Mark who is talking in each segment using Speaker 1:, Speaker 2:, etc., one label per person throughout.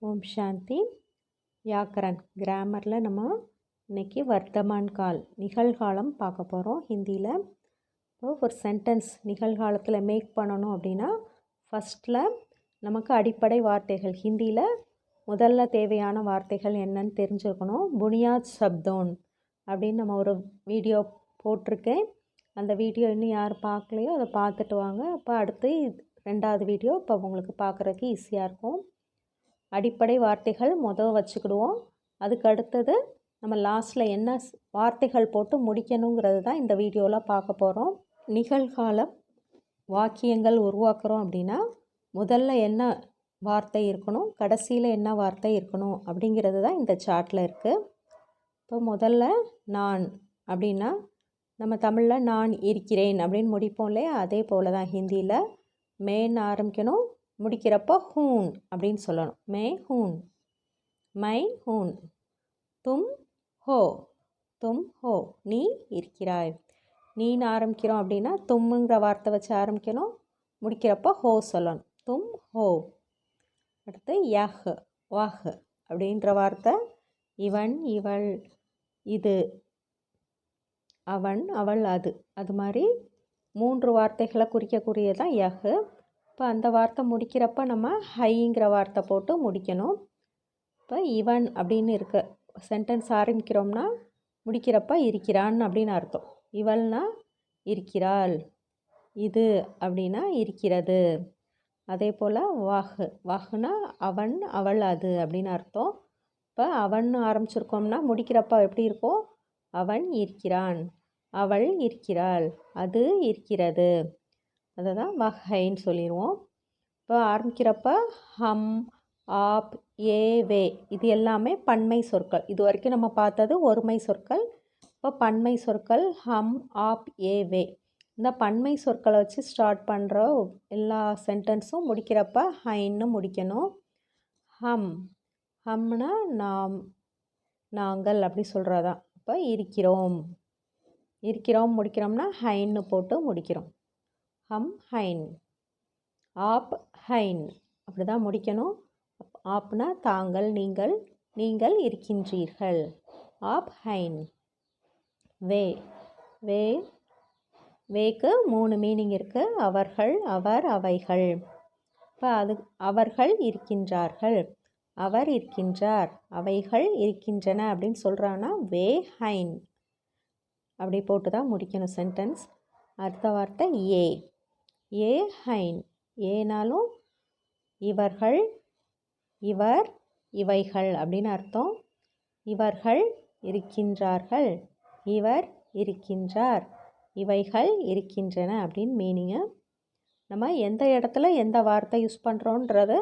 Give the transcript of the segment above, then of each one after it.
Speaker 1: ஓம் சாந்தி. வியாக்கரன் கிராமரில் நம்ம இன்றைக்கி வர்த்தமான் கால் நிகழ்காலம் பார்க்க போகிறோம் ஹிந்தியில். இப்போ ஒரு சென்டென்ஸ் நிகழ்காலத்தில் மேக் பண்ணணும் அப்படின்னா ஃபஸ்ட்டில் நமக்கு அடிப்படை வார்த்தைகள் ஹிந்தியில் முதல்ல தேவையான வார்த்தைகள் என்னன்னு தெரிஞ்சுக்கணும். புனியாத் சப்தோன் அப்படின்னு நம்ம ஒரு வீடியோ போட்டிருக்கேன். அந்த வீடியோ இன்னும் யார் பார்க்கலையோ அதை பார்த்துட்டு வாங்க. அப்போ அடுத்து ரெண்டாவது வீடியோ இப்போ உங்களுக்கு பார்க்குறதுக்கு ஈஸியாக இருக்கும். அடிப்படை வார்த்தைகள் முதல் வச்சுக்கிடுவோம். அதுக்கு அடுத்தது நம்ம லாஸ்ட்டில் என்ன வார்த்தைகள் போட்டு முடிக்கணுங்கிறது தான் இந்த வீடியோவில் பார்க்க போகிறோம். நிகழ்கால வாக்கியங்கள் உருவாக்குறோம் அப்படின்னா முதல்ல என்ன வார்த்தை இருக்கணும், கடைசியில் என்ன வார்த்தை இருக்கணும் அப்படிங்கிறது தான் இந்த சார்ட்டில் இருக்குது. இப்போ முதல்ல நான் அப்படின்னா நம்ம தமிழில் நான் இருக்கிறேன் அப்படின்னு முடிப்போம் இல்லையா, அதே போல் தான் ஹிந்தியில் மேன்னு ஆரம்பிக்கணும், முடிக்கிறப்போ ஹூன் அப்படின்னு சொல்லணும். மே ஹூன், மை ஹூன், தும் ஹோ, தும் ஹோ, நீ இருக்கிறாய். நீன்னு ஆரம்பிக்கிறோம் அப்படின்னா தும்முங்கிற வார்த்தை வச்சு ஆரம்பிக்கணும், முடிக்கிறப்போ ஹோ சொல்லணும். தும் ஹோ. அடுத்து யஹ், வஹ் அப்படின்ற வார்த்தை இவன், இவள், இது, அவன், அவள், அது, அது மாதிரி 3 வார்த்தைகளை குறிக்கக்கூடியதான் யஹ். இப்போ அந்த வார்த்தை முடிக்கிறப்ப நம்ம ஹைங்கிற வார்த்தை போட்டு முடிக்கணும். இப்போ இவன் அப்படின்னு இருக்க சென்டென்ஸ் ஆரம்பிக்கிறோம்னா முடிக்கிறப்ப இருக்கிறான் அப்படின்னு அர்த்தம். இவள்னா இருக்கிறாள், இது அப்படின்னா இருக்கிறது. அதே போல் வாஹு, வாஹுனா அவன், அவள், அது அப்படின்னு அர்த்தம். இப்போ அவன் ஆரம்பிச்சிருக்கோம்னா முடிக்கிறப்ப எப்படி இருக்கும், அவன் இருக்கிறான், அவள் இருக்கிறாள், அது இருக்கிறது. அதை தான் வகைன்னு சொல்லிடுவோம். இப்போ ஆரம்பிக்கிறப்ப ஹம், ஆப், ஏ, வே இது எல்லாமே பன்மை சொற்கள். இது வரைக்கும் நம்ம பார்த்தது ஒருமை சொற்கள். இப்போ பன்மை சொற்கள் ஹம், ஆப், ஏ, வே. இந்த பன்மை சொற்களை வச்சு ஸ்டார்ட் பண்ணுற எல்லா சென்டென்ஸும் முடிக்கிறப்ப ஹைன்னு முடிக்கணும். ஹம், ஹம்னா நாம், நாங்கள் அப்படி சொல்கிறதான். இப்போ இருக்கிறோம், இருக்கிறோம் முடிக்கிறோம்னா ஹைன்னு போட்டு முடிக்கிறோம். ஹம் ஹைன், ஆப் ஹைன் அப்படி தான் முடிக்கணும். ஆப்னா தாங்கள், நீங்கள், நீங்கள் இருக்கின்றீர்கள். ஆப் ஹைன். வே, வே, வேக்கு 3 மீனிங் இருக்குது. அவர்கள், அவர், அவைகள். இப்போ அது அவர்கள் இருக்கின்றார்கள், அவர் இருக்கின்றார், அவைகள் இருக்கின்றன அப்படின்னு சொல்கிறான்னா வே ஹைன் அப்படி போட்டு தான் முடிக்கணும் சென்டென்ஸ். அடுத்த வார்த்தை ஏ, ஏ ஹைன். ஏனாலும் இவர்கள், இவர், இவைகள் அப்படின்னு அர்த்தம். இவர்கள் இருக்கின்றார்கள், இவர் இருக்கின்றார், இவைகள் இருக்கின்றன அப்படின்னு மீனிங்கு. நம்ம எந்த இடத்துல எந்த வார்த்தை யூஸ் பண்ணுறோன்றது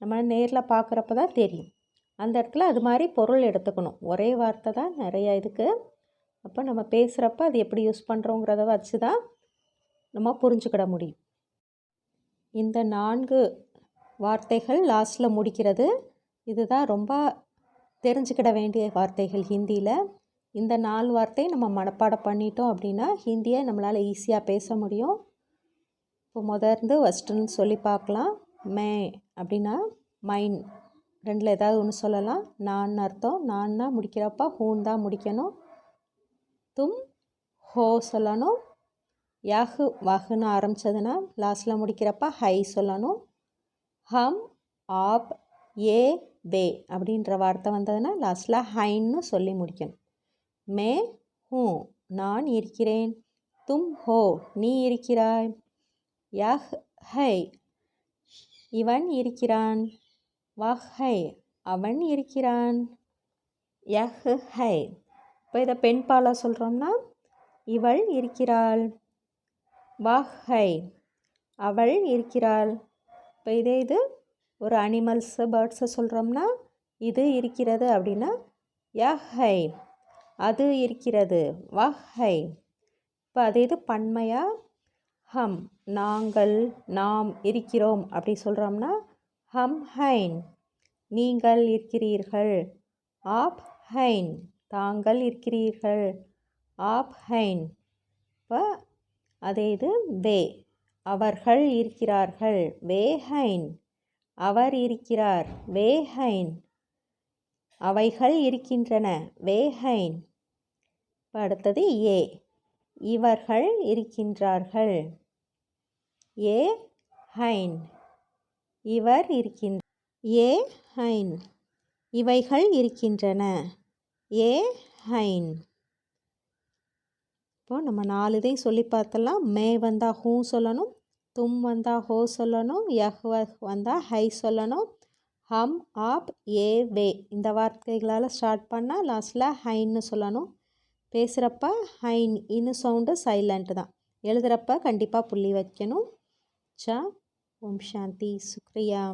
Speaker 1: நம்ம நேரில் பார்க்குறப்ப தான் தெரியும். அந்த இடத்துல அது மாதிரி பொருள் எடுத்துக்கணும். ஒரே வார்த்தை தான் நிறையா இதுக்கு. அப்போ நம்ம பேசுகிறப்ப அது எப்படி யூஸ் பண்ணுறோங்கிறத வச்சு தான் நம்ம புரிஞ்சுக்கிட முடியும். இந்த 4 வார்த்தைகள் லாஸ்ட்டில் முடிக்கிறது, இதுதான் ரொம்ப தெரிஞ்சுக்கிட வேண்டிய வார்த்தைகள் ஹிந்தியில். இந்த 4 வார்த்தையை நம்ம மனப்பாடம் பண்ணிட்டோம் அப்படின்னா ஹிந்தியை நம்மளால் ஈஸியாக பேச முடியும். இப்போ முதர்ந்து ஃபஸ்ட்டுன்னு சொல்லி பார்க்கலாம். மே அப்படின்னா மைன், ரெண்டில் ஏதாவது ஒன்று சொல்லலாம். நான் அர்த்தம், நான்னா முடிக்கிறப்ப ஹூன் தான் முடிக்கணும். தும் ஹோ சொல்லணும். யஹ், வஹ்னு ஆரம்பித்ததுன்னா லாஸ்ட்டில் முடிக்கிறப்ப ஹை சொல்லணும். ஹம், ஆப், ஏ, வே அப்படின்ற வார்த்தை வந்ததுன்னா லாஸ்ட்டில் ஹைன்னு சொல்லி முடிக்கணும். மே ஹூ நான் இருக்கிறேன். தும் ஹோ நீ இருக்கிறாய். யஹ் ஹை இவன் இருக்கிறான். வஹ் ஹை அவன் இருக்கிறான். யஹ் ஹை. இப்போ இதை பெண் பாலாக சொல்கிறோம்னா இவள் இருக்கிறாள். வஹ் ஹை அவள் இருக்கிறாள். இப்போ இதே இது ஒரு அனிமல்ஸு, பேர்ட்ஸை சொல்கிறோம்னா இது இருக்கிறது அப்படின்னா யஹ் ஹை அது இருக்கிறது. வஹ் ஹை. இப்போ அதே இது பன்மையாக ஹம் நாங்கள், நாம் இருக்கிறோம் அப்படி சொல்கிறோம்னா ஹம் ஹைன் நீங்கள் இருக்கிறீர்கள். ஆப் ஹைன் தாங்கள் இருக்கிறீர்கள். ஆப் ஹைன். இப்போ அதே இது வே அவர்கள் இருக்கிறார்கள். வே ஹைன் அவர் இருக்கிறார், வே ஹைன். அவைகள் இருக்கின்றன, வே ஹைன். இப்போ அடுத்தது ஏ, இவர்கள் இருக்கின்றார்கள், ஏ ஹைன். இவர் இருக்கின்ற, ஏ ஹைன். இவைகள் இருக்கின்றன, ஏ ஹைன். இப்போ நம்ம 4 இதையும் சொல்லி பார்த்தலாம். மே வந்தால் ஹூ சொல்லணும், தும் வந்தால் ஹோ சொல்லணும், யஹ் வந்தால் ஹை சொல்லணும், ஹம் ஆப் ஏ வே இந்த வார்த்தைகளால் ஸ்டார்ட் பண்ணால் லாஸ்ட்டில் ஹைன்னு சொல்லணும். பேசுகிறப்ப ஹைன் இன்னும் சவுண்டு சைலண்ட்டு தான். எழுதுகிறப்ப கண்டிப்பாக புள்ளி வைக்கணும். ஓம் சாந்தி, சுக்ரியா.